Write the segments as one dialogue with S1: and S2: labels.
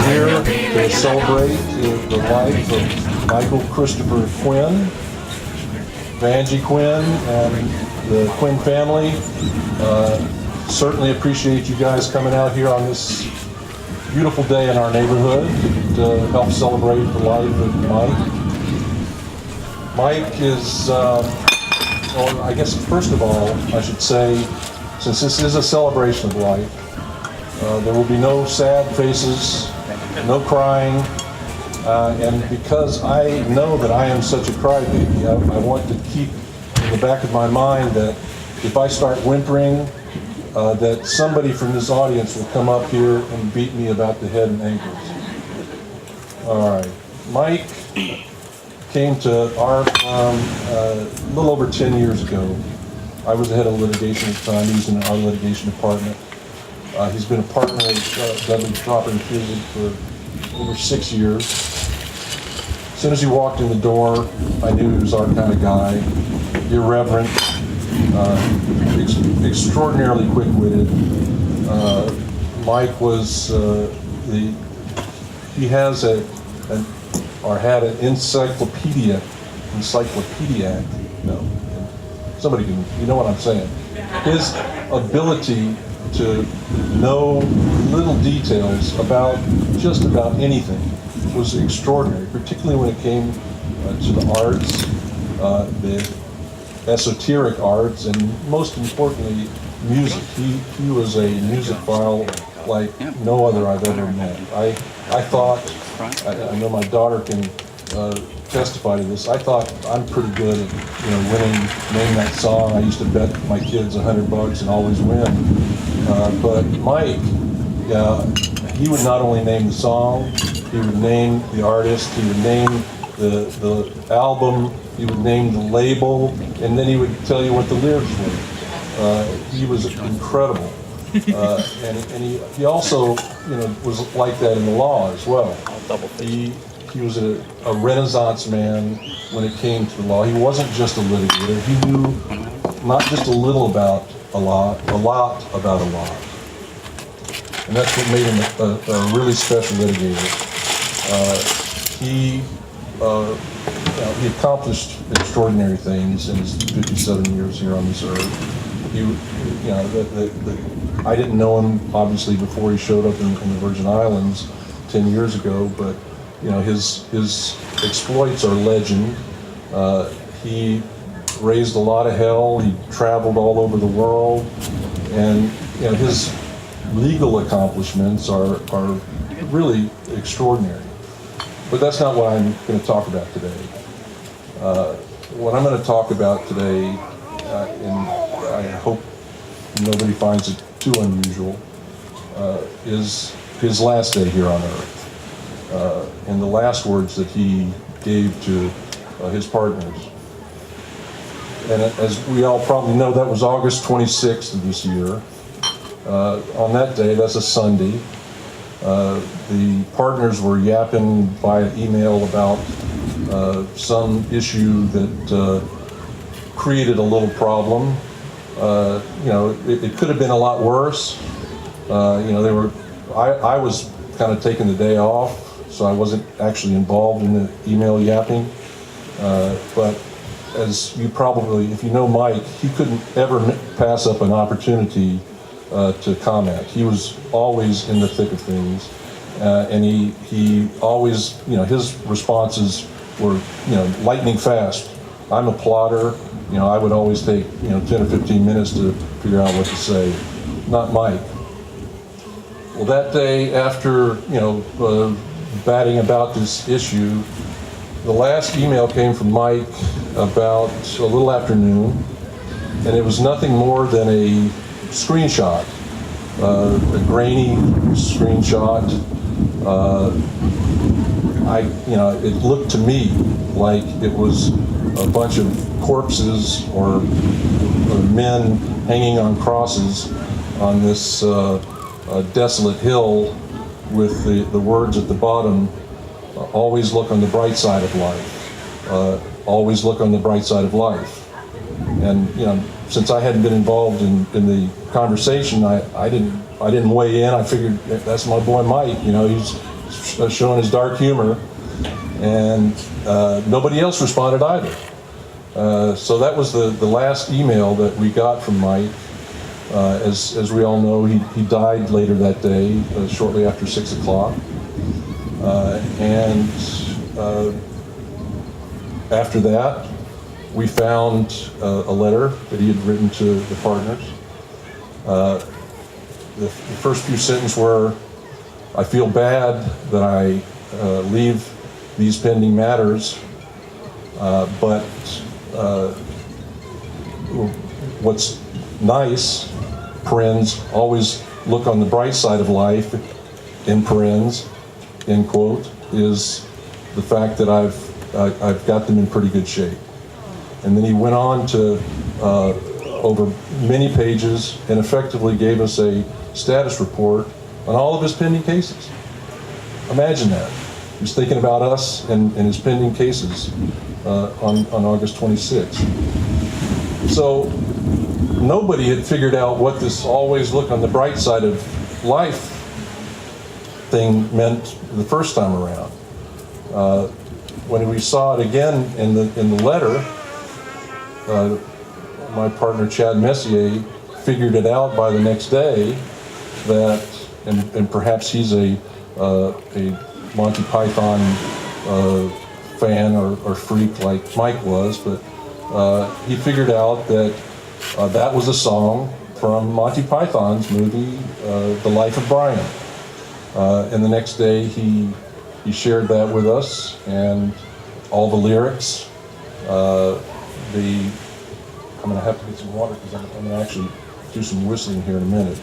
S1: We're here to celebrate the life of Michael Christopher Quinn, Vanjie Quinn, and the Quinn family. Certainly appreciate you guys coming out here on this beautiful day in our neighborhood to help celebrate the life of Mike. Mike is, well, I guess first of all, I should say, since this is a celebration of life, there will be no sad faces, no crying, and because I know that I am such a crybaby, I want to keep in the back of my mind that if I start whimpering, that somebody from this audience will come up here and beat me about the head and ankles. All right. Mike came to our firm a little over 10 years ago. I was the head of litigation at the time. He was in our litigation department. He's been a partner at Dudley Cropper and Cusick for over 6 years. As soon as he walked in the door, I knew he was our kind of guy. Irreverent, extraordinarily quick-witted. Mike was he has had an encyclopedic, no, somebody can, you know what I'm saying. His ability to know little details about just about anything was extraordinary, particularly when it came to the arts, the esoteric arts, and most importantly, music. He was a musicphile like no other I've ever met. I thought, I know my daughter can testify to this, I thought I'm pretty good at, winning, name that song. I used to bet my kids $100 and always win. But Mike, he would not only name the song, he would name the artist, he would name the album, he would name the label, and then he would tell you what the lyrics were. He was incredible. And he also, was like that in the law as well. He was a Renaissance man when it came to the law. He wasn't just a litigator. He knew not just a little about a lot about a lot. And that's what made him a really special litigator. He accomplished extraordinary things in his 57 years here on this earth. I didn't know him obviously before he showed up in the Virgin Islands 10 years ago, but his exploits are legend. He raised a lot of hell. He traveled all over the world, and his legal accomplishments are really extraordinary. But that's not what I'm going to talk about today. What I'm going to talk about today, and I hope nobody finds it too unusual, is his last day here on Earth, and the last words that he gave to his partners. And as we all probably know, that was August 26th of this year. On that day, that's a Sunday, the partners were yapping via email about some issue that created a little problem. It could have been a lot worse. I was kind of taking the day off, so I wasn't actually involved in the email yapping. But as you probably, if you know Mike, he couldn't ever pass up an opportunity to comment. He was always in the thick of things, and he always, his responses were, lightning fast. I'm a plotter. I would always take, 10 or 15 minutes to figure out what to say. Not Mike. Well, that day after, batting about this issue, the last email came from Mike about a little after noon, and it was nothing more than a screenshot, a grainy screenshot. It looked to me like it was a bunch of corpses or men hanging on crosses on this desolate hill with the words at the bottom, always look on the bright side of life. Always look on the bright side of life. And since I hadn't been involved in the conversation, I didn't weigh in. I figured that's my boy Mike. showing his dark humor, and nobody else responded either. So that was the last email that we got from Mike. As we all know, he died later that day, shortly after 6 o'clock. And after that, we found a letter that he had written to the partners. The first few sentences were, "I feel bad that I leave these pending matters, but what's nice, parens, always look on the bright side of life, in parens, end quote, is the fact that I've got them in pretty good shape." And then he went on to, over many pages, and effectively gave us a status report on all of his pending cases. Imagine that. He was thinking about us and his pending cases on August 26th. So nobody had figured out what this always look on the bright side of life thing meant the first time around. When we saw it again in the letter, my partner Chad Messier figured it out by the next day that, and perhaps he's a Monty Python fan or freak like Mike was, but he figured out that that was a song from Monty Python's movie, The Life of Brian. And the next day he shared that with us, and all the lyrics. I'm going to have to get some water because I'm going to actually do some whistling here in a minute.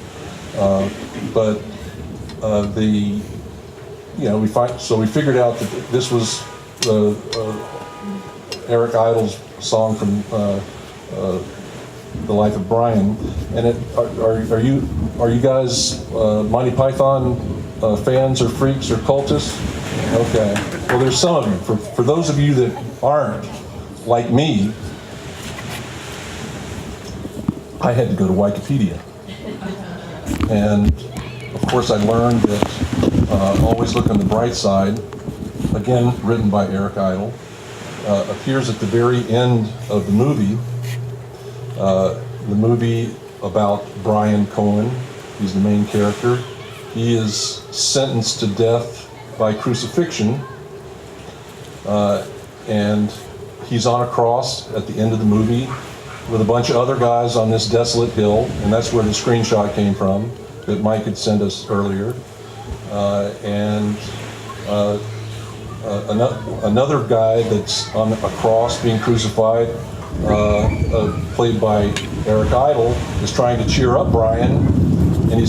S1: So we figured out that this was Eric Idle's song from The Life of Brian. And are you guys Monty Python fans or freaks or cultists? Okay. Well, there's some of you. For those of you that aren't, like me, I had to go to Wikipedia. And of course I learned that Always Look on the Bright Side, again written by Eric Idle, appears at the very end of the movie. The movie about Brian Cohen. He's the main character. He is sentenced to death by crucifixion, and he's on a cross at the end of the movie with a bunch of other guys on this desolate hill, and that's where the screenshot came from that Mike had sent us earlier. Another guy that's on a cross being crucified, played by Eric Idle, is trying to cheer up Brian, and he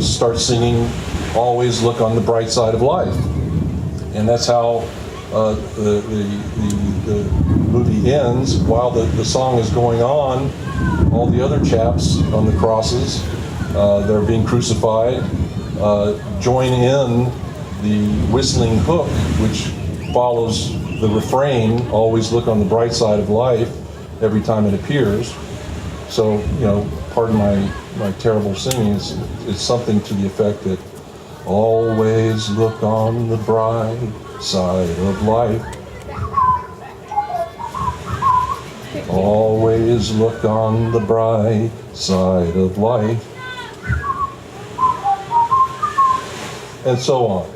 S1: starts singing "Always Look on the Bright Side of Life," and that's how the movie ends. While the song is going on, all the other chaps on the crosses that are being crucified join in the whistling hook, which follows the refrain, "Always look on the bright side of life," every time it appears. So, pardon my terrible singing, it's something to the effect that always look on the bright side of life. Always look on the bright side of life. And so on.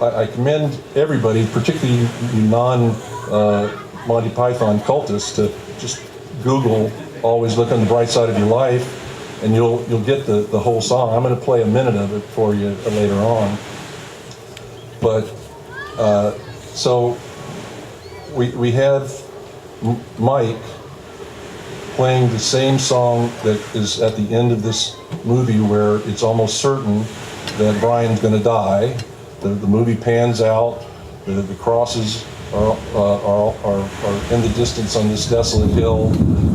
S1: I commend everybody, particularly you non-Monty Python cultists, to just Google "Always Look on the Bright Side of Your Life," and you'll get the whole song. I'm going to play a minute of it for you later on. But so we have Mike playing the same song that is at the end of this movie, where it's almost certain that Brian's going to die. The movie pans out. The crosses are in the distance on this desolate hill,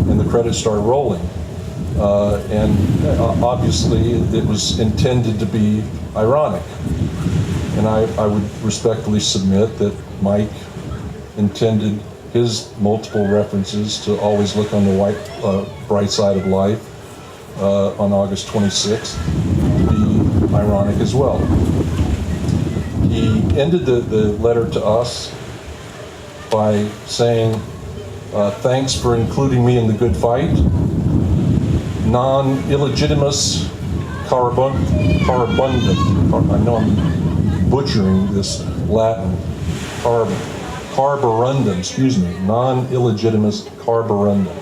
S1: and the credits start rolling. And obviously, it was intended to be ironic. And I would respectfully submit that Mike intended his multiple references to "Always Look on the bright side of life" on August 26th to be ironic as well. He ended the letter to us by saying, thanks for including me in the good fight. Non-illegitimus carabundum. I know I'm butchering this Latin. Carborundum, excuse me. Non-illegitimus carborundum.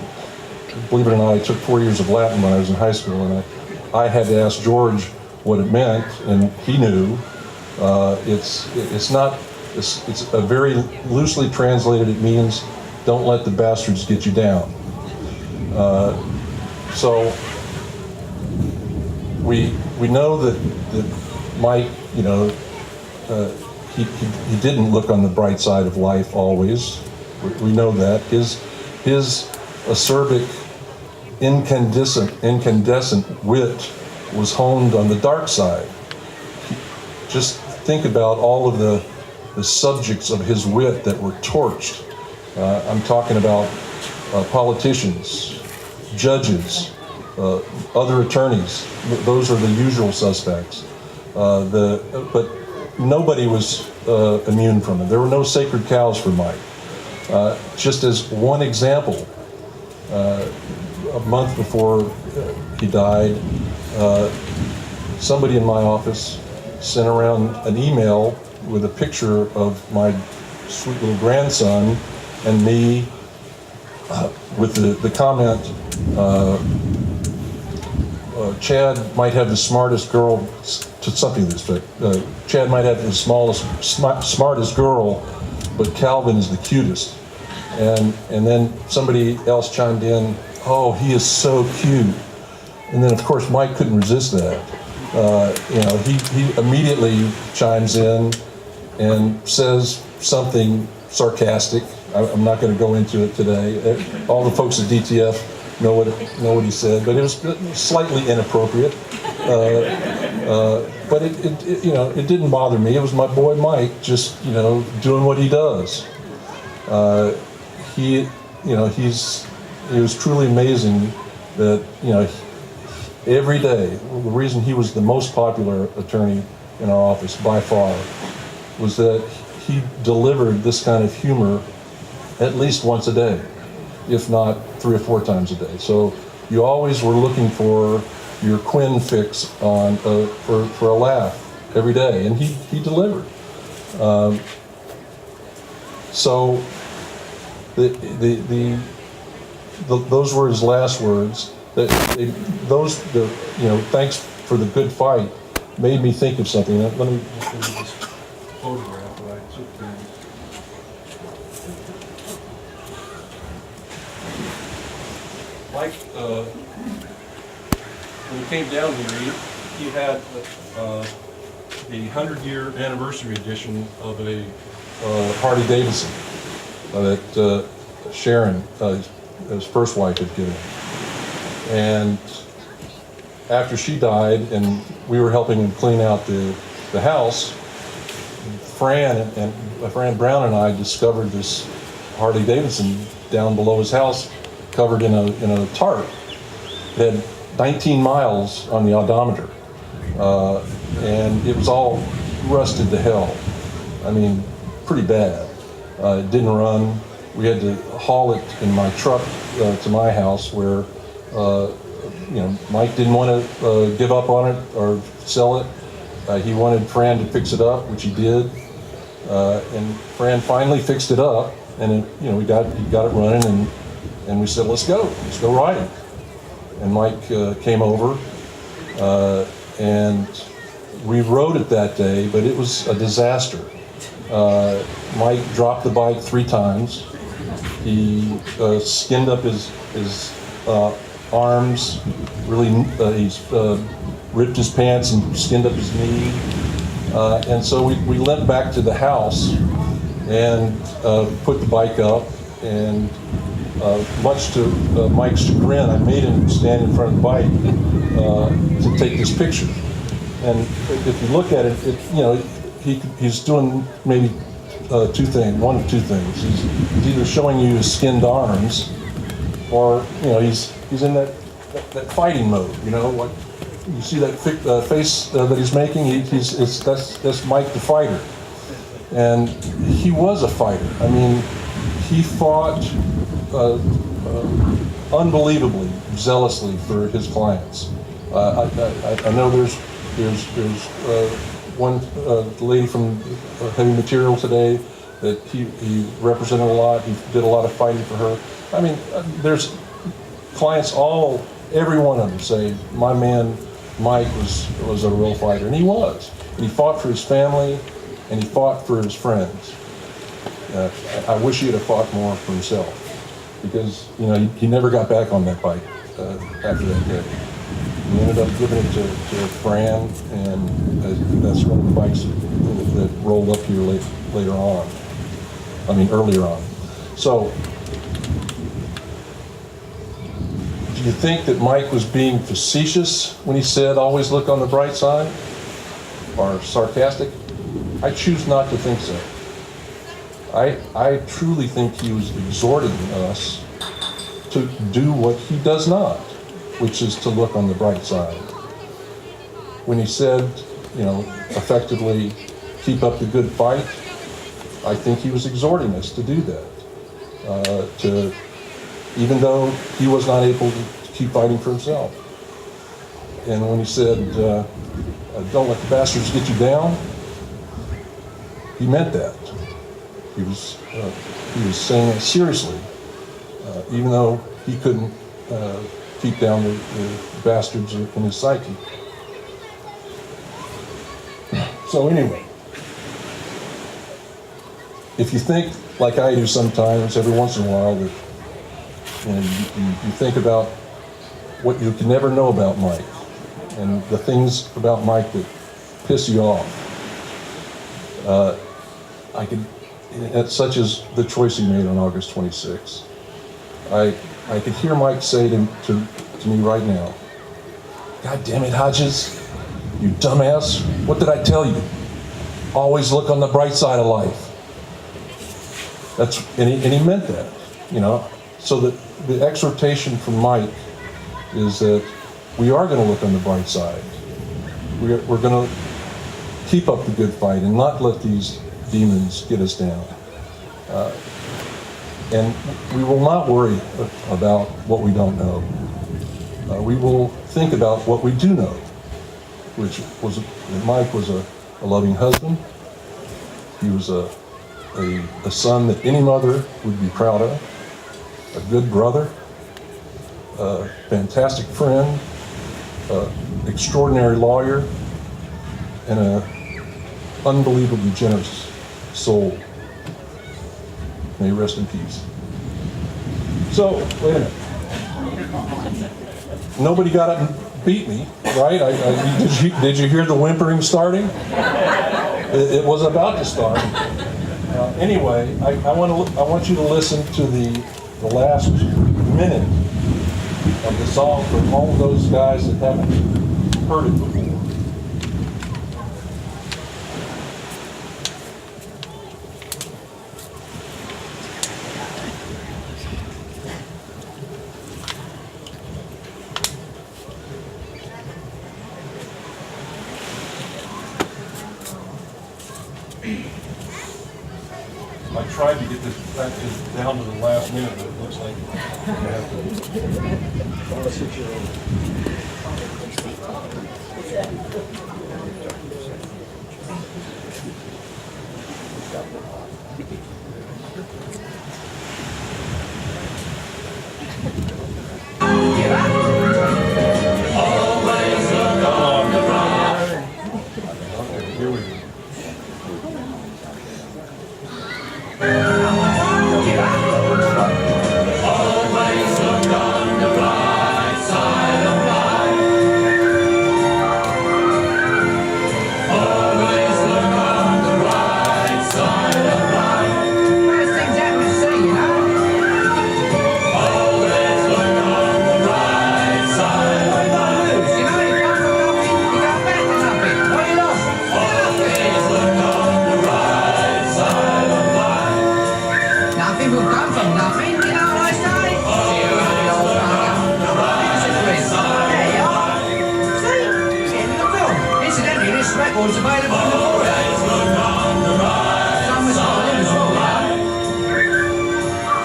S1: Believe it or not, I took 4 years of Latin when I was in high school, and I had to ask George what it meant, and he knew. It's a very loosely translated. It means don't let the bastards get you down. So we know that Mike, you know, he didn't look on the bright side of life always. We know that his acerbic, incandescent wit was honed on the dark side. Just think about all of the subjects of his wit that were torched. I'm talking about politicians, judges, other attorneys. Those are the usual suspects. But nobody was immune from it. There were no sacred cows for Mike. Just as one example, a month before he died, somebody in my office sent around an email with a picture of my sweet little grandson and me with the comment, Chad might have the smartest girl, to something to this effect. Chad might have the smartest girl, but Calvin is the cutest. And then somebody else chimed in, oh, he is so cute. And then of course Mike couldn't resist that. You know, he immediately chimes in and says something sarcastic. I'm not going to go into it today. All the folks at DTF know what he said, but it was slightly inappropriate. But it you know, it didn't bother me. It was my boy Mike, just, you know, doing what he does. He was truly amazing. That, you know, every day, the reason he was the most popular attorney in our office by far was that he delivered this kind of humor at least once a day, if not 3 or 4 times a day. So you always were looking for your Quinn fix on for a laugh every day, and he delivered. So those were his last words. Thanks for the good fight, made me think of something. Let me this photograph that I took there. Mike, when he came down here, he had the 100-year anniversary edition of a Harley Davidson that Sharon, his first wife, had given him. And after she died, and we were helping him clean out the house, Fran Brown and I discovered this Harley Davidson down below his house, covered in a tarp. It had 19 miles on the odometer, and it was all rusted to hell. I mean, pretty bad. It didn't run. We had to haul it in my truck to my house, where Mike didn't want to give up on it or sell it. He wanted Fran to fix it up, which he did, and Fran finally fixed it up, and he got it running, and we said, let's go riding. And Mike came over, and we rode it that day, but it was a disaster. Mike dropped the bike 3 times. He skinned up his arms, really. He's ripped his pants and skinned up his knee. And so we limped back to the house and put the bike up. And much to Mike's chagrin, I made him stand in front of the bike to take this picture. And if you look at it, he's doing maybe 2 things. One of 2 things. He's either showing you his skinned arms, or he's in that fighting mode. you see that face that he's making? That's Mike the fighter. And he was a fighter. I mean, he fought unbelievably zealously for his clients. I know there's one lady from Heavy Material today that he represented a lot. He did a lot of fighting for her. I mean, there's clients every one of them say, my man Mike was a real fighter, and he was. And he fought for his family, and he fought for his friends. I wish he had fought more for himself, because he never got back on that bike after that day. He ended up giving it to Fran, and that's one of the bikes that rolled up here later on. I mean, earlier on. So, do you think that Mike was being facetious when he said, always look on the bright side? Or sarcastic? I choose not to think so. I truly think he was exhorting us to do what he does not, which is to look on the bright side. When he said, effectively, keep up the good fight, I think he was exhorting us to do that. Even though he was not able to keep fighting for himself. And when he said, don't let the bastards get you down, he meant that. He was saying it seriously, even though he couldn't keep down the bastards in his psyche. So anyway, if you think, like I do sometimes, every once in a while, that you think about what you can never know about Mike, and the things about Mike that piss you off, such as the choice he made on August 26th. I could hear Mike say to me right now, God damn it, Hodges, you dumbass, what did I tell you? Always look on the bright side of life. And he meant that, So the exhortation from Mike is that we are going to look on the bright side. We're going to keep up the good fight and not let these demons get us down. And we will not worry about what we don't know. We will think about what we do know, which was that Mike was a loving husband. He was a son that any mother would be proud of, a good brother, a fantastic friend, extraordinary lawyer, and an unbelievably generous soul. May he rest in peace. So, wait a minute. Nobody got up and beat me, right? Did you hear the whimpering starting? It was about to start. Anyway, I want you to listen to the last minute of the song for all those guys that haven't heard it before. I tried to get this down to the last minute, but it looks like we have Here we go.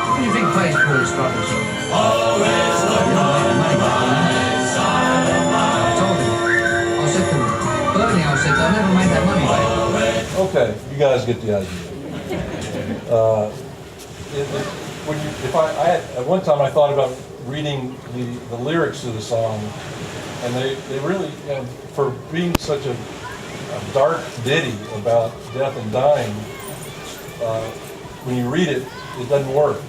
S2: What do you think plays Bruce Brothers?
S1: Okay, you guys get the idea. At one time I thought about reading the lyrics to the song, and they really, for being such a dark ditty about death and dying, when you read it, it doesn't work.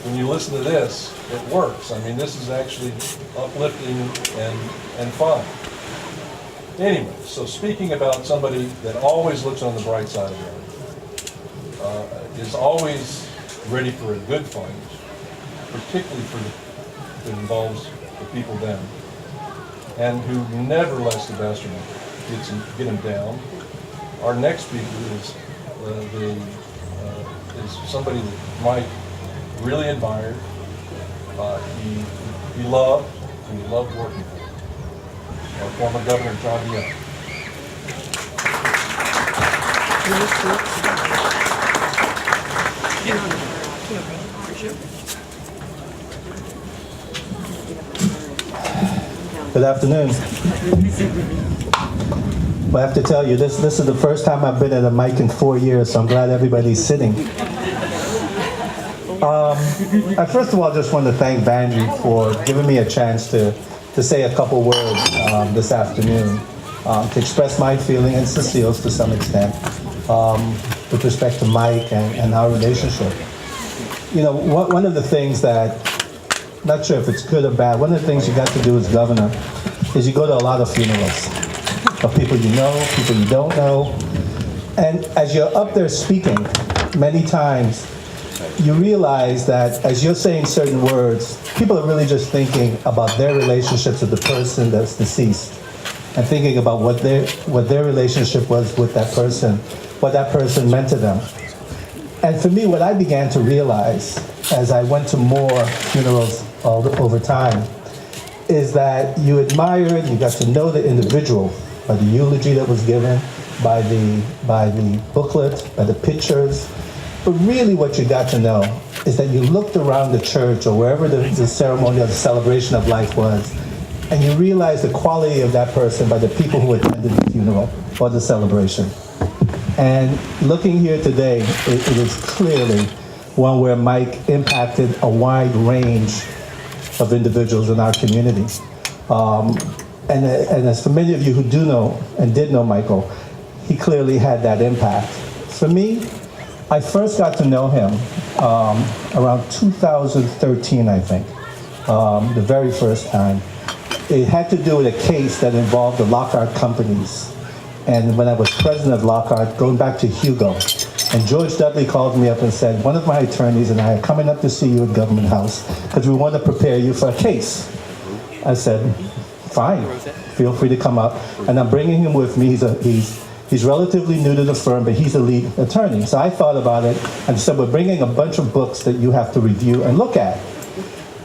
S1: When you listen to this, it works. I mean, this is actually uplifting and fun. Anyway, so speaking about somebody that always looks on the bright side of life, is always ready for a good fight, particularly if it involves the people then, and who never lets the bastard get him down. Our next speaker is somebody that Mike really admired. He loved, and he loved working for. Our former Governor John Young.
S3: Good afternoon. Well, I have to tell you, this is the first time I've been at a mic in 4 years, so I'm glad everybody's sitting. I first of all just want to thank Vanjie for giving me a chance to say a couple words this afternoon, to express my feeling and Cecile's to some extent with respect to Mike and our relationship. You know, one of the things that, not sure if it's good or bad, one of the things you got to do as governor is you go to a lot of funerals of people you know, people you don't know, and as you're up there speaking, many times you realize that as you're saying certain words, people are really just thinking about their relationships with the person that's deceased and thinking about what their relationship was with that person, what that person meant to them. And for me, what I began to realize as I went to more funerals over time is that you admired, you got to know the individual by the eulogy that was given, by the booklet, by the pictures. But really what you got to know is that you looked around the church or wherever the ceremony or the celebration of life was, and you realized the quality of that person by the people who attended the funeral or the celebration. And looking here today, it is clearly one where Mike impacted a wide range of individuals in our community. And as for many of you who do know and did know Michael, he clearly had that impact. For me, I first got to know him around 2013, I think, the very first time. It had to do with a case that involved the Lockhart companies. And when I was president of Lockhart, going back to Hugo, and George Dudley called me up and said, one of my attorneys and I are coming up to see you at Government House because we want to prepare you for a case. I said, fine, feel free to come up. And I'm bringing him with me. He's relatively new to the firm, but he's the lead attorney. So I thought about it and said, we're bringing a bunch of books that you have to review and look at.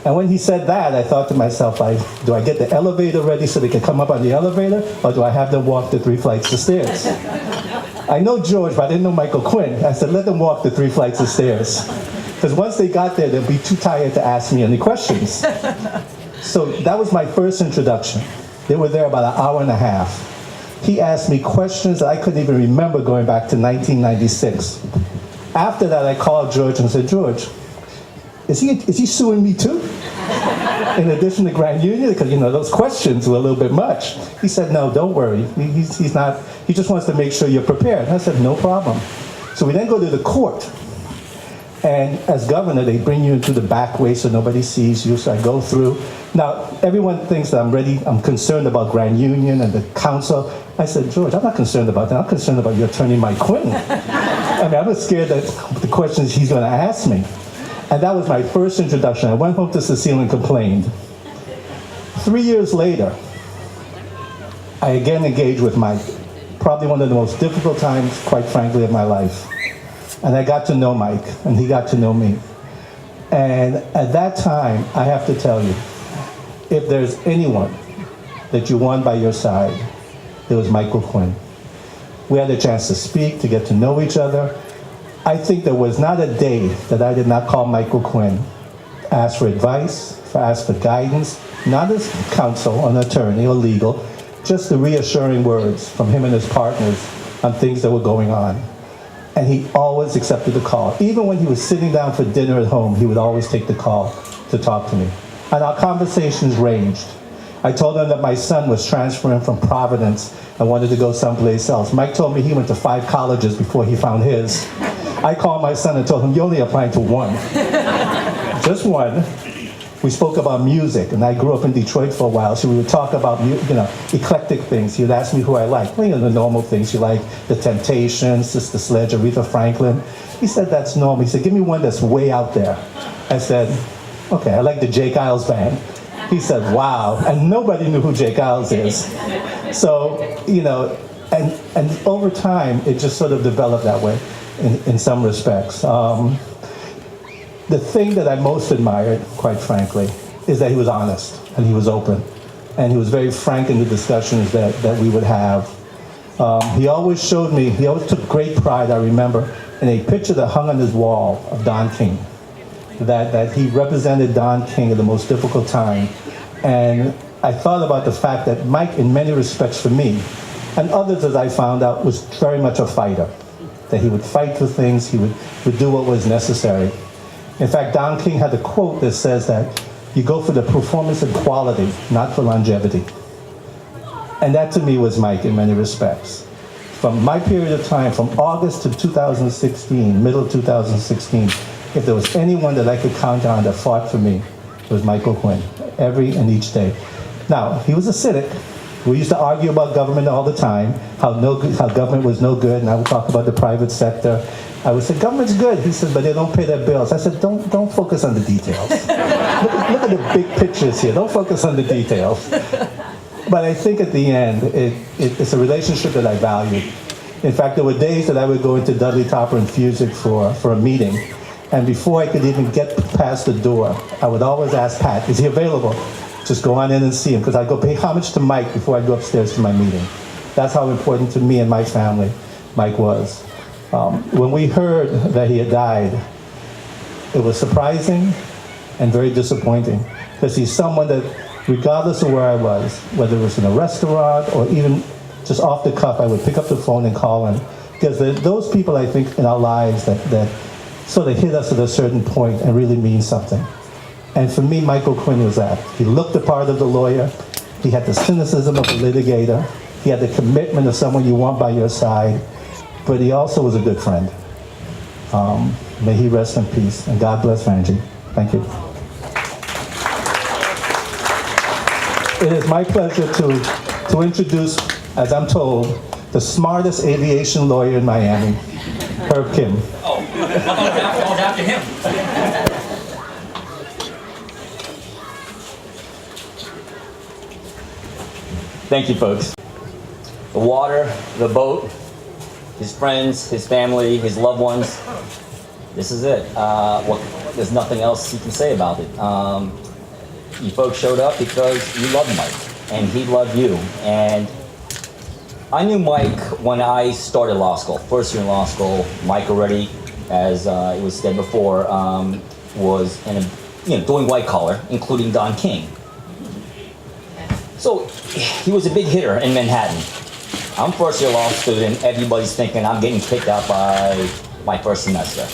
S3: And when he said that, I thought to myself, do I get the elevator ready so they can come up on the elevator, or do I have them walk the 3 flights of stairs? I know George, but I didn't know Michael Quinn. I said, let them walk the 3 flights of stairs. Because once they got there, they'll be too tired to ask me any questions. So that was my first introduction. They were there about an hour and a half. He asked me questions that I couldn't even remember going back to 1996. After that, I called George and said, George, is he suing me too? In addition to Grand Union, because those questions were a little bit much. He said, no, don't worry. He's not, he just wants to make sure you're prepared. And I said, no problem. So we then go to the court. And as governor, they bring you into the back way so nobody sees you. So I go through. Now, everyone thinks that I'm concerned about Grand Union and the council. I said, George, I'm not concerned about that. I'm concerned about your attorney, Mike Quinn. I mean, I was scared that the questions he's going to ask me. And that was my first introduction. I went home to Cecile and complained. 3 years later, I again engaged with Mike. Probably one of the most difficult times, quite frankly, of my life. And I got to know Mike, and he got to know me. And at that time, I have to tell you, if there's anyone that you want by your side, it was Michael Quinn. We had a chance to speak, to get to know each other. I think there was not a day that I did not call Michael Quinn, ask for advice, ask for guidance, not as counsel, an attorney, or legal, just the reassuring words from him and his partners on things that were going on. And he always accepted the call. Even when he was sitting down for dinner at home, he would always take the call to talk to me. And our conversations ranged. I told him that my son was transferring from Providence and wanted to go someplace else. Mike told me he went to 5 colleges before he found his. I called my son and told him, you're only applying to 1. Just 1. We spoke about music, and I grew up in Detroit for a while, so we would talk about, eclectic things. He would ask me who I liked. Well, the normal things. You like The Temptations, Sister Sledge, Aretha Franklin. He said, that's normal. He said, give me one that's way out there. I said, okay, I like the Jake Isles Band. He said, wow. And nobody knew who Jake Isles is. So, and over time, it just sort of developed that way in some respects. The thing that I most admired, quite frankly, is that he was honest and he was open. And he was very frank in the discussions that we would have. He always showed me, he always took great pride, I remember, in a picture that hung on his wall of Don King. That he represented Don King at the most difficult time. And I thought about the fact that Mike, in many respects for me, and others as I found out, was very much a fighter. That he would fight for things, he would do what was necessary. In fact, Don King had a quote that says that you go for the performance and quality, not for longevity. And that to me was Mike in many respects. From my period of time, from August to 2016, middle of 2016, if there was anyone that I could count on that fought for me, it was Michael Quinn, every and each day. Now, he was a cynic. We used to argue about government all the time, how government was no good, and I would talk about the private sector. I would say, government's good. He said, but they don't pay their bills. I said, don't focus on the details. Look at the big pictures here. Don't focus on the details. But I think at the end, it's a relationship that I valued. In fact, there were days that I would go into Dudley Topper and Fusick for a meeting, and before I could even get past the door, I would always ask Pat, is he available? Just go on in and see him, because I'd go pay homage to Mike before I go upstairs to my meeting. That's how important to me and my family Mike was. When we heard that he had died, it was surprising and very disappointing, because he's someone that, regardless of where I was, whether it was in a restaurant or even just off the cuff, I would pick up the phone and call him. Because those people, I think, in our lives that sort of hit us at a certain point and really mean something. And for me, Michael Quinn was that. He looked the part of the lawyer. He had the cynicism of a litigator. He had the commitment of someone you want by your side. But he also was a good friend. May he rest in peace. And God bless Vanjie. Thank you. It is my pleasure to introduce, as I'm told, the smartest aviation lawyer in Miami, Herb Kim.
S2: Oh, after him.
S4: Thank you, folks. The water, the boat, his friends, his family, his loved ones. This is it. There's nothing else you can say about it. You folks showed up because you loved Mike, and he loved you. And I knew Mike when I started law school, first year in law school. Mike already, as it was said before, was doing white collar, including Don King. So he was a big hitter in Manhattan. I'm first year law student. Everybody's thinking I'm getting kicked out by my first semester.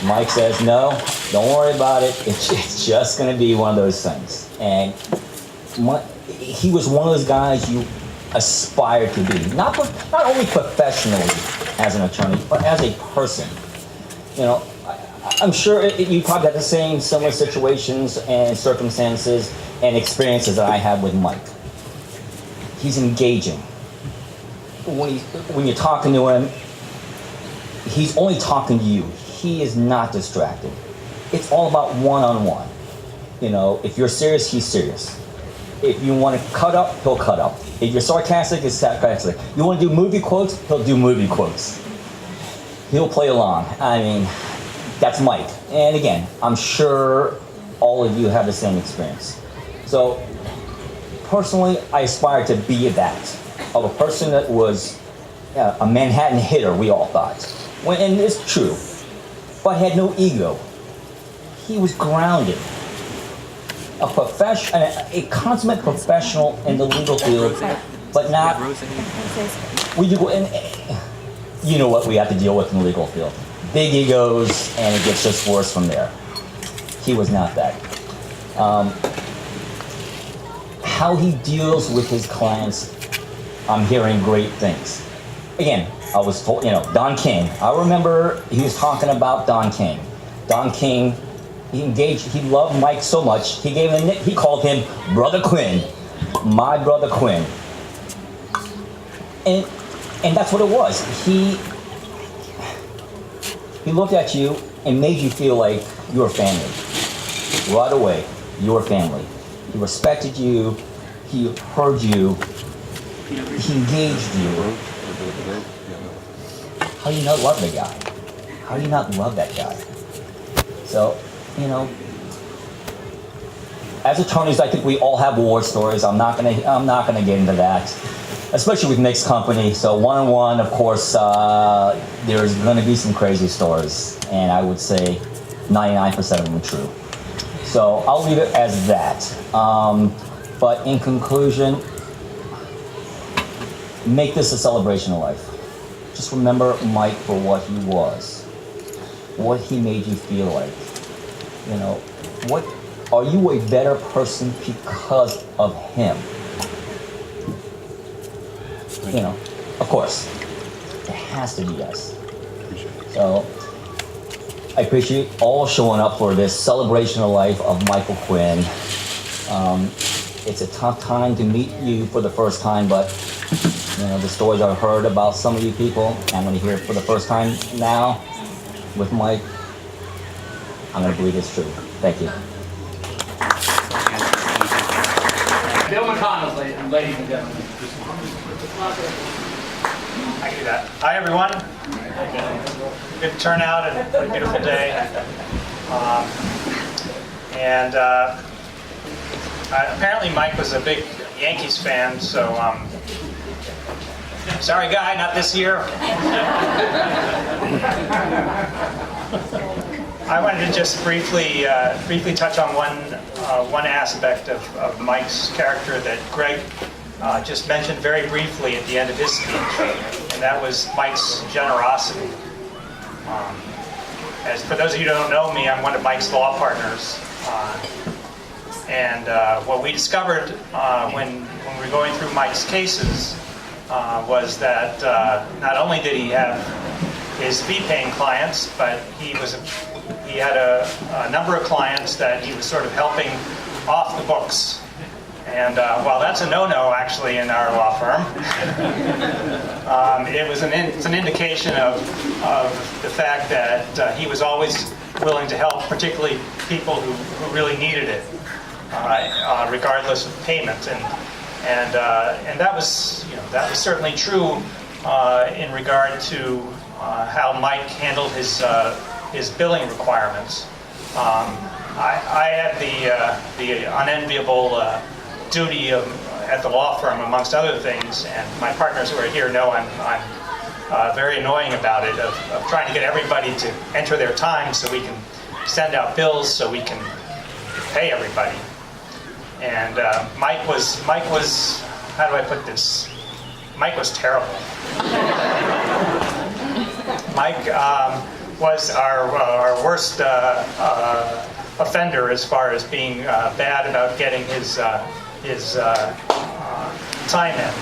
S4: Mike says, no, don't worry about it. It's just going to be one of those things. And he was one of those guys you aspire to be, not only professionally as an attorney, but as a person. I'm sure you probably had the same similar situations and circumstances and experiences that I had with Mike. He's engaging. When you're talking to him, he's only talking to you. He is not distracted. It's all about one-on-one. If you're serious, he's serious. If you want to cut up, he'll cut up. If you're sarcastic, he's sarcastic. You want to do movie quotes, he'll do movie quotes. He'll play along. I mean, that's Mike. And again, I'm sure all of you have the same experience. So, personally, I aspire to be that, of a person that was a Manhattan hitter, we all thought. And it's true. But had no ego. He was grounded. A consummate professional in the legal field, but not. We do, and you know what we have to deal with in the legal field: big egos, and it gets just worse from there. He was not that. How he deals with his clients, I'm hearing great things. Again, I was told, Don King. I remember he was talking about Don King. Don King. He loved Mike so much, he called him Brother Quinn, my brother Quinn. And that's what it was. He looked at you and made you feel like you were family. Right away, you were family. He respected you, he heard you, he engaged you. How do you not love the guy? How do you not love that guy? So, as attorneys, I think we all have war stories. I'm not gonna get into that, especially with mixed company. So one-on-one, of course, there's gonna be some crazy stories, and I would say 99% of them are true. So I'll leave it as that. But in conclusion, make this a celebration of life. Just remember Mike for what he was, what he made you feel like. What are you a better person because of him? Of course, it has to be yes. So I appreciate all showing up for this celebration of life of Michael Quinn. It's a tough time to meet you for the first time, but the stories I've heard about some of you people, I'm going to hear it for the first time now with Mike. I'm going to believe it's true. Thank you.
S2: Bill McConnell, ladies and gentlemen.
S5: I can do that. Hi, everyone. Good turnout and a beautiful day. Apparently Mike was a big Yankees fan, so sorry, guy, not this year. I wanted to just briefly touch on one aspect of Mike's character that Greg just mentioned very briefly at the end of his speech, and that was Mike's generosity. As for those of you who don't know me, I'm one of Mike's law partners, and what we discovered when we were going through Mike's cases was that not only did he have his fee-paying clients, but he had a number of clients that he was sort of helping off the books. And while that's a no-no actually in our law firm, it's an indication of the fact that he was always willing to help, particularly people who really needed it, regardless of payment. And that was certainly true in regard to how Mike handled his billing requirements. I had the unenviable duty at the law firm, amongst other things, and my partners who are here know I'm very annoying about it, of trying to get everybody to enter their time so we can send out bills so we can pay everybody. And Mike was, how do I put this? Mike was terrible. Mike was our worst offender as far as being bad about getting his time in.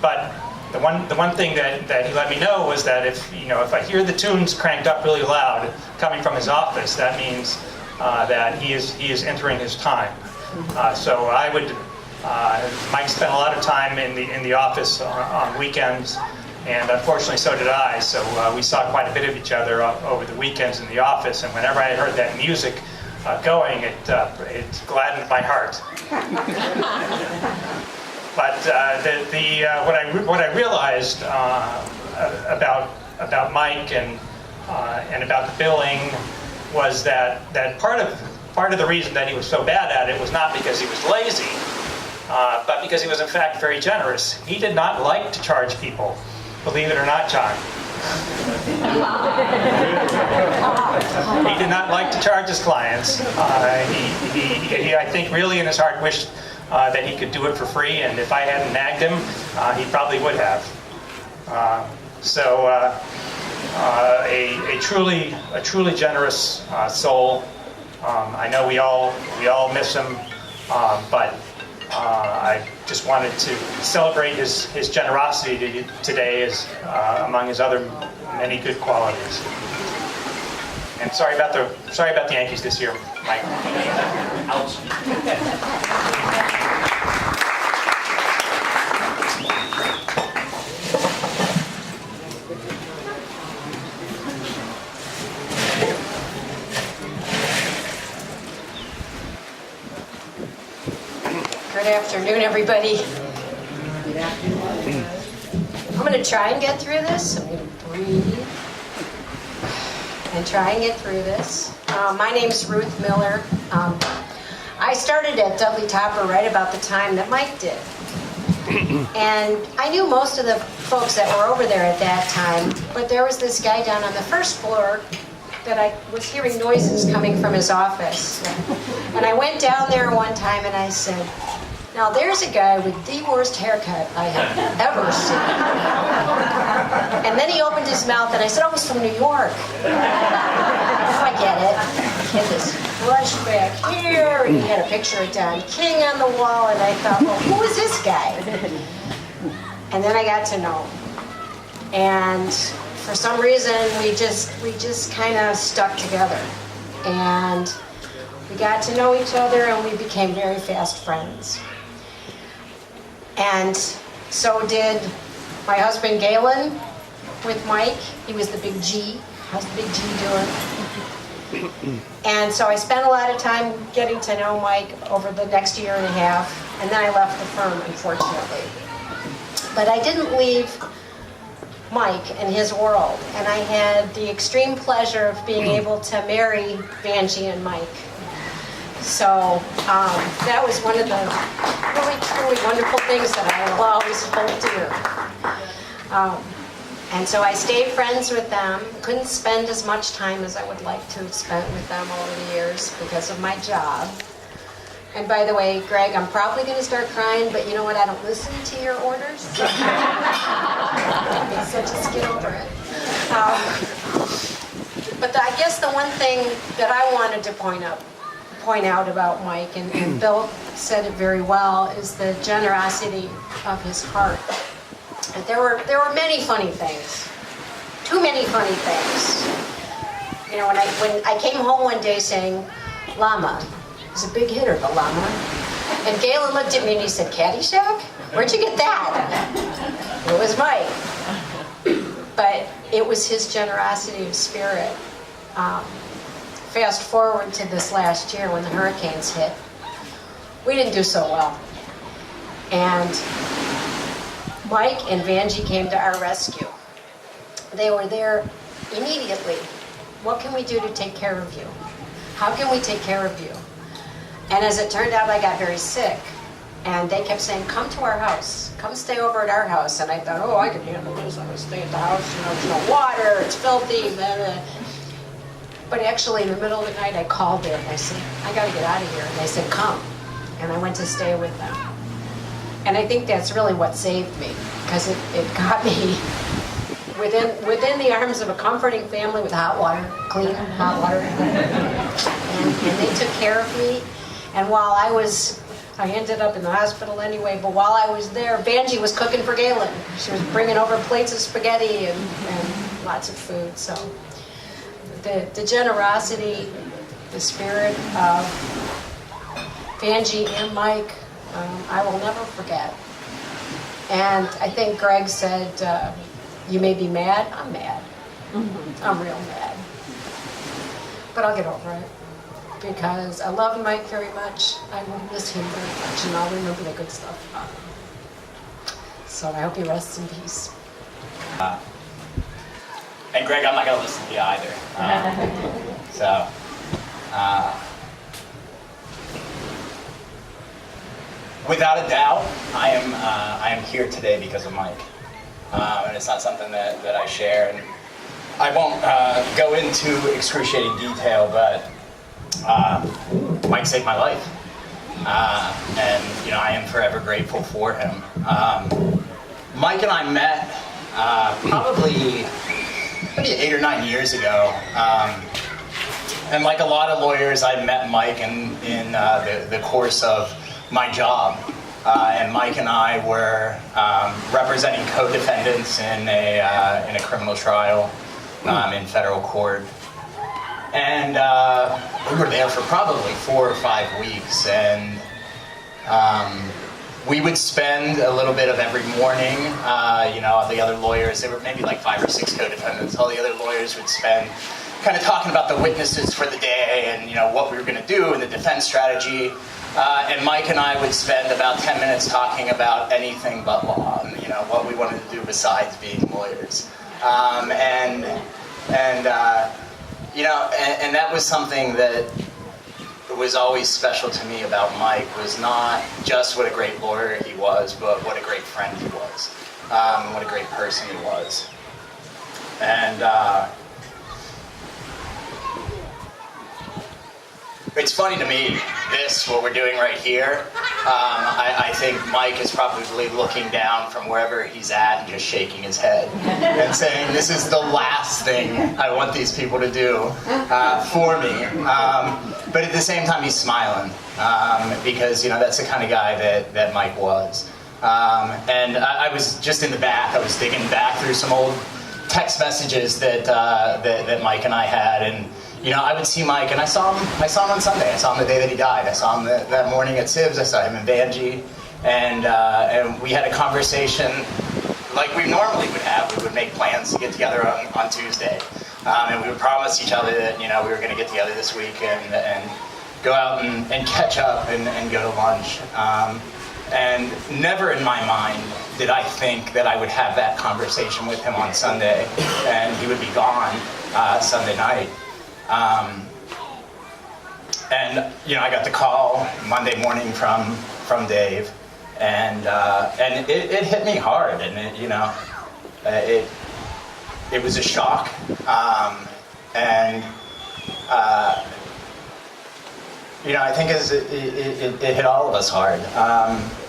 S5: But the one thing that he let me know was that if I hear the tunes cranked up really loud coming from his office, that means that he is entering his time. So I would. Mike spent a lot of time in the office on weekends, and unfortunately so did I. So we saw quite a bit of each other over the weekends in the office. And whenever I heard that music going, it gladdened my heart. But what I realized about Mike and about the billing was that part of the reason that he was so bad at it was not because he was lazy, but because he was in fact very generous. He did not like to charge people, believe it or not, John. He did not like to charge his clients. He, I think, really in his heart wished that he could do it for free, and if I hadn't nagged him, he probably would have. A truly generous soul. I know we all miss him, but I just wanted to celebrate his generosity today as among his other many good qualities. And sorry about the Yankees this year, Mike.
S2: Ouch.
S6: Good afternoon, everybody. I'm going to try and get through this. I'm going to breathe and try and get through this. My name's Ruth Miller. I started at Dudley Topper right about the time that Mike did. And I knew most of the folks that were over there at that time, but there was this guy down on the first floor that I was hearing noises coming from his office. And I went down there one time and I said, now there's a guy with the worst haircut I have ever seen. And then he opened his mouth and I said, oh, he's from New York. I get it. He had this brush back here and he had a picture of Don King on the wall and I thought, well, who is this guy? And then I got to know him. And for some reason, we just kind of stuck together. And we got to know each other and we became very fast friends. And so did my husband Galen with Mike. He was the big G. How's the big G doing? And so I spent a lot of time getting to know Mike over the next year and a half. And then I left the firm, unfortunately. But I didn't leave Mike and his world. And I had the extreme pleasure of being able to marry Vanjie and Mike. So that was one of the really, truly wonderful things that I will always hold dear. And so I stayed friends with them. Couldn't spend as much time as I would like to have spent with them over the years because of my job. And by the way, Greg, I'm probably going to start crying, but you know what? I don't listen to your orders. So just get over it. But I guess the one thing that I wanted to point out about Mike, and Bill said it very well, is the generosity of his heart. And there were many funny things, too many funny things. You know, when I came home one day saying, "Llama," he's a big hitter, the llama. And Galen looked at me and he said, "Caddyshack? Where'd you get that?" It was Mike. But it was his generosity of spirit. Fast forward to this last year when the hurricanes hit. We didn't do so well. And Mike and Vanjie came to our rescue. They were there immediately. What can we do to take care of you? How can we take care of you? And as it turned out, I got very sick. And they kept saying, come to our house. Come stay over at our house. And I thought, oh, I can handle this. I'm going to stay at the house. You know, there's no water. It's filthy. Blah, blah. But actually, in the middle of the night, I called them. I said, I got to get out of here. And they said, come. And I went to stay with them. And I think that's really what saved me, because it got me within the arms of a comforting family with hot water, clean hot water. And they took care of me. And while I ended up in the hospital anyway, but while I was there, Vanjie was cooking for Galen. She was bringing over plates of spaghetti and lots of food. So the generosity, the spirit of Vanjie and Mike, I will never forget. And I think Greg said, you may be mad. I'm mad. I'm real mad. But I'll get over it. Because I love Mike very much. I will miss him very much, and I'll remember the good stuff about him. So I hope he rests in peace.
S2: And Greg, I'm not going to listen to you either.
S7: Without a doubt, I am here today because of Mike. And it's not something that I share. And I won't go into excruciating detail, but Mike saved my life. And, you know, I am forever grateful for him. Mike and I met probably maybe 8 or 9 years ago. And like a lot of lawyers, I met Mike in the course of my job. And Mike and I were representing co-defendants in a criminal trial in federal court. And we were there for probably 4 or 5 weeks. And we would spend a little bit of every morning, you know, the other lawyers, there were maybe like 5 or 6 co-defendants, all the other lawyers would spend kind of talking about the witnesses for the day and, you know, what we were going to do and the defense strategy. And Mike and I would spend about 10 minutes talking about anything but law, and, you know, what we wanted to do besides being lawyers. You know, and that was something that was always special to me about Mike, was not just what a great lawyer he was, but what a great friend he was, what a great person he was. And it's funny to me, what we're doing right here, I think Mike is probably looking down from wherever he's at and just shaking his head and saying, this is the last thing I want these people to do for me. But at the same time, he's smiling because, you know, that's the kind of guy that Mike was. And I was just in the back, I was digging back through some old text messages that Mike and I had, and you know, I would see Mike, and I saw him on Sunday. I saw him the day that he died. I saw him that morning at Sibs. I saw him in Banji, and we had a conversation like we normally would have. We would make plans to get together on Tuesday, and we would promise each other that, you know, we were going to get together this week and go out and catch up and go to lunch. And never in my mind did I think that I would have that conversation with him on Sunday, and he would be gone Sunday night. And you know, I got the call Monday morning from Dave, and it hit me hard, and it, you know, it was a shock, you know, I think it hit all of us hard.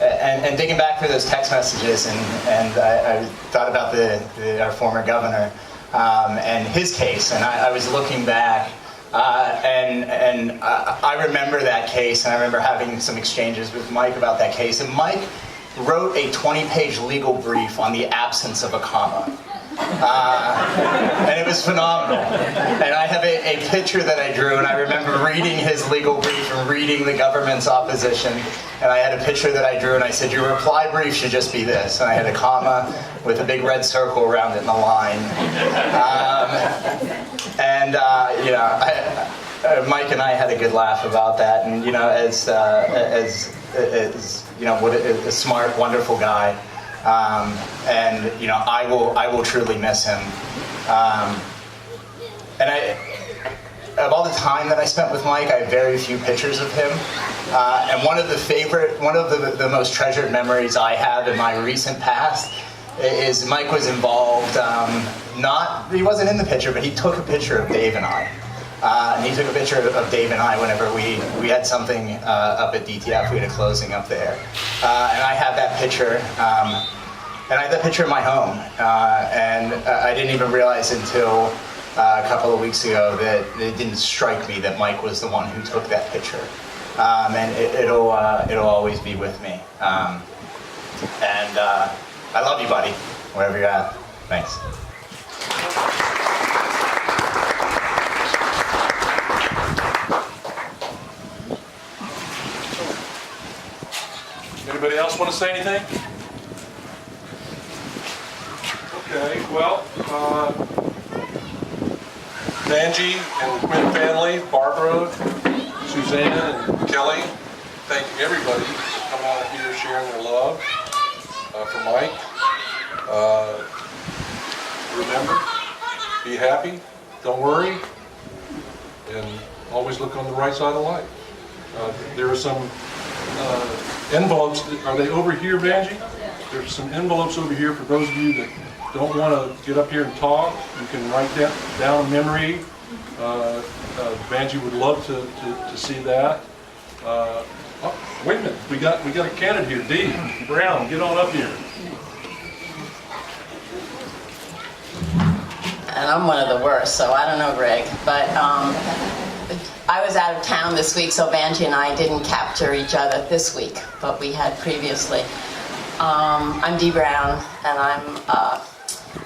S7: And digging back through those text messages, and I thought about our former governor. And his case, and I was looking back, and I remember that case, and I remember having some exchanges with Mike about that case, and Mike wrote a 20-page legal brief on the absence of a comma. And it was phenomenal. And I have a picture that I drew, and I remember reading his legal brief and reading the government's opposition, and I had a picture that I drew, and I said, your reply brief should just be this. And I had a comma with a big red circle around it and a line. You know, Mike and I had a good laugh about that, and you know, as you know, what a smart, wonderful guy. And you know, I will truly miss him. And of all the time that I spent with Mike, I have very few pictures of him. And one of the most treasured memories I have in my recent past is Mike was involved. He wasn't in the picture, but he took a picture of Dave and I. And he took a picture of Dave and I whenever we had something up at DTF. We had a closing up there. And I have that picture. And I had that picture in my home. And I didn't even realize until a couple of weeks ago that it didn't strike me that Mike was the one who took that picture. And it'll always be with me. And I love you, buddy, wherever you're at. Thanks.
S1: Anybody else want to say anything? Okay, well, Banji and Quinn family, Barbara, Suzanne, and Kelly, thanking everybody for coming out here sharing their love for Mike. Remember, be happy, don't worry, and always look on the right side of life. There are some envelopes, are they over here, Vanjie? There's some envelopes over here for those of you that don't want to get up here and talk. You can write down a memory. Vanjie would love to see that. Oh, wait a minute, we got a candidate here, Dee Brown, get on up here.
S8: And I'm one of the worst, so I don't know, Greg. But I was out of town this week, so Vanjie and I didn't capture each other this week, but we had previously. I'm Dee Brown, and I'm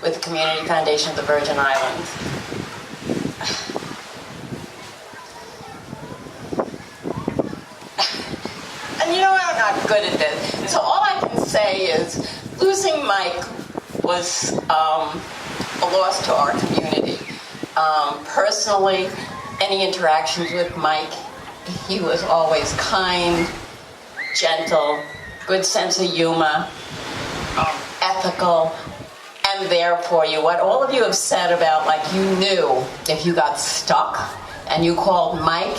S8: with the Community Foundation of the Virgin Islands. And you know, I'm not good at this. So all I can say is losing Mike was a loss to our community. Personally, any interactions with Mike, he was always kind, gentle, good sense of humor, ethical, and there for you. What all of you have said about, like, you knew if you got stuck and you called Mike,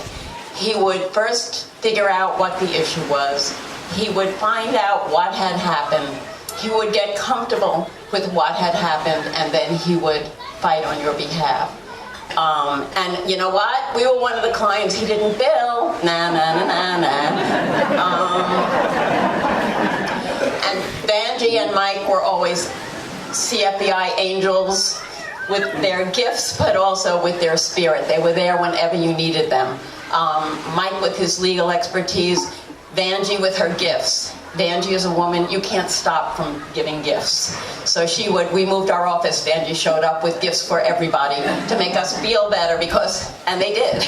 S8: he would first figure out what the issue was. He would find out what had happened. He would get comfortable with what had happened, and then he would fight on your behalf. And you know what? We were one of the clients he didn't bill. Nah, nah, nah, nah, nah. And Vanjie and Mike were always CFBI angels with their gifts, but also with their spirit. They were there whenever you needed them. Mike with his legal expertise, Vanjie with her gifts. Vanjie is a woman, you can't stop from giving gifts. So we moved our office, Vanjie showed up with gifts for everybody to make us feel better and they did.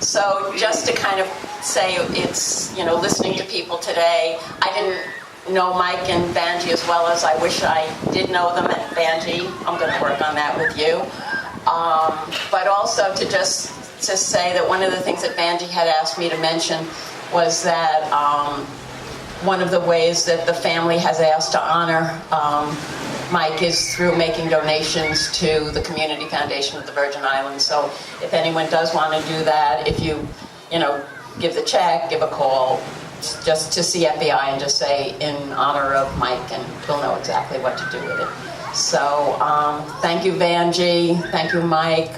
S8: So just to kind of say, it's, listening to people today, I didn't know Mike and Vanjie as well as I wish I did know them, and Vanjie, I'm gonna work on that with you. But also to say that one of the things that Vanjie had asked me to mention was that one of the ways that the family has asked to honor Mike is through making donations to the Community Foundation of the Virgin Islands. So if anyone does want to do that, if you give the check, give a call, just to CFBI and just say in honor of Mike, and we'll know exactly what to do with it. So thank you, Vanjie. Thank you, Mike.